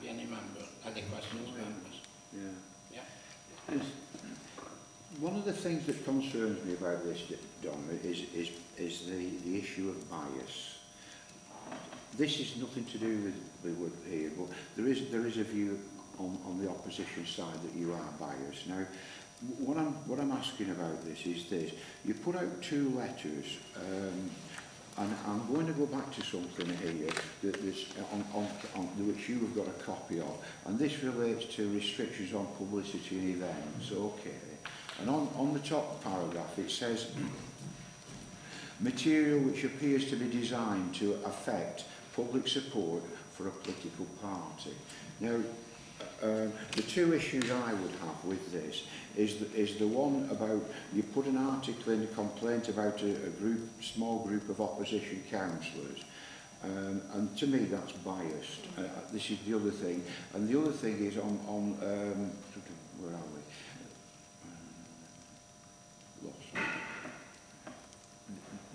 be any member, any questions, members? Yeah. Yeah. One of the things that concerns me about this, Donna, is the issue of bias. This is nothing to do with here, but there is a view on the opposition side that you are biased. Now, what I'm asking about this is this: you put out 2 letters, and I'm going to go back to something here that is on which you have got a copy of, and this relates to restrictions on publicity and events. Okay. And on the top paragraph it says, material which appears to be designed to affect public support for a political party. Now, the 2 issues I would have with this is the one about, you put an article in a complaint about a small group of opposition councillors, and to me that's biased. This is the other thing, and the other thing is on where are we?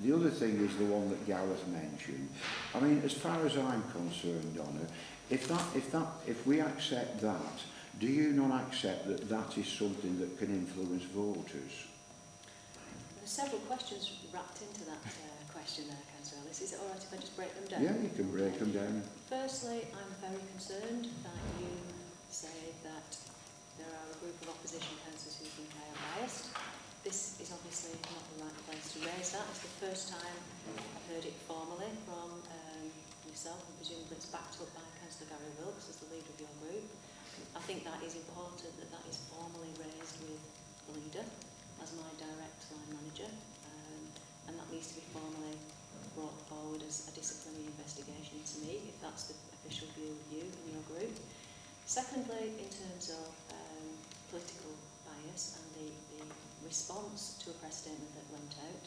The other thing is the one that Gareth mentioned. I mean, as far as I'm concerned, Donna, if we accept that, do you not accept that that is something that can influence voters? There are several questions wrapped into that question there, Councillor Ellis. Is it all right if I just break them down? Yeah, you can break them down. Firstly, I'm very concerned that you say that there are a group of opposition councillors who think I am biased. This is obviously not the right place to raise that. It's the first time I've heard it formally from yourself, and presumably it's backed up by Councillor Gary Wilkes as the leader of your group. I think that is important that that is formally raised with the leader as my direct line manager, and that needs to be formally brought forward as a disciplinary investigation into me, if that's the official view of you and your group. Secondly, in terms of political bias and the response to a press statement that went out,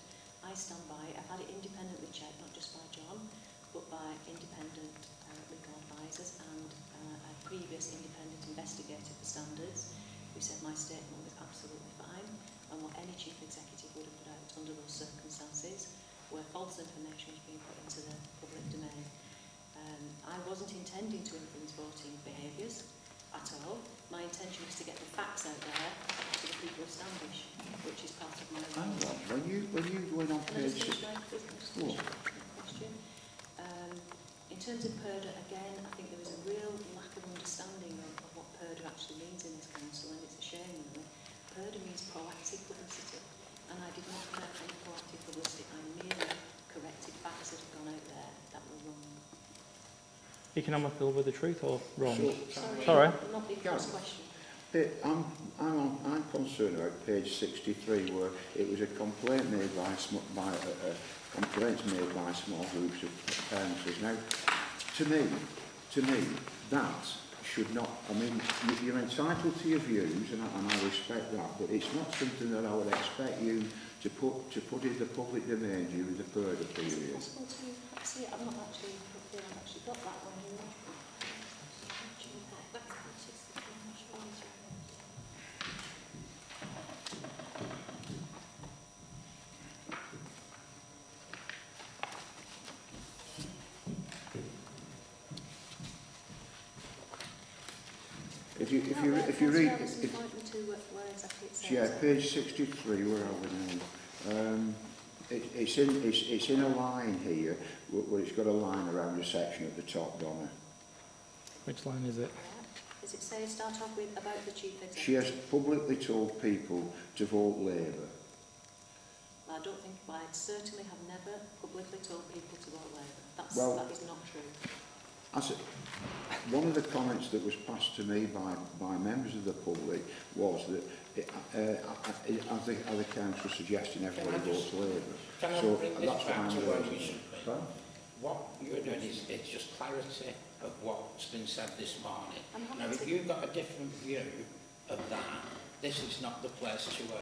I stand by. I've had it independently checked, not just by John, but by independent legal advisors and a previous independent investigator for standards, who said my statement was absolutely fine, and what any chief executive would have put out under those circumstances, where false information was being put into the public domain. I wasn't intending to influence voting behaviours at all. My intention was to get the facts out there to the people of Standish, which is part of my role. Hang on, when you went on page... question. In terms of PERDA, again, I think there was a real lack of understanding of what PERDA actually means in this council, and it's a shame, really. PERDA means proactive publicity, and I did not put out any proactive publicity. I merely corrected facts that have gone out there that were wrong. Economical with the truth or wrong? Sorry. Not the first question. I'm concerned about page 63, where it was a complaint made by complaints made by small groups of councillors. Now, to me, that should not. I mean, you're entitled to your views, and I respect that, but it's not something that I would expect you to put in the public domain during the PERDA period. Is it possible to see it? I've not actually got that one here. If you read, yeah, page 63, where are we now? It's in a line here, where it's got a line around a section at the top, Donna. Which line is it? Does it say start off with about the chief executive? She has publicly told people to vote Labour. I don't think, I certainly have never publicly told people to vote Labour. That is not true. One of the comments that was passed to me by members of the public was that other council suggesting everybody votes Labour. Can I bring this back to where we should be? Right? What you're doing is it's just clarity of what's been said this morning. Now, if you've got a different view of that, this is not the place to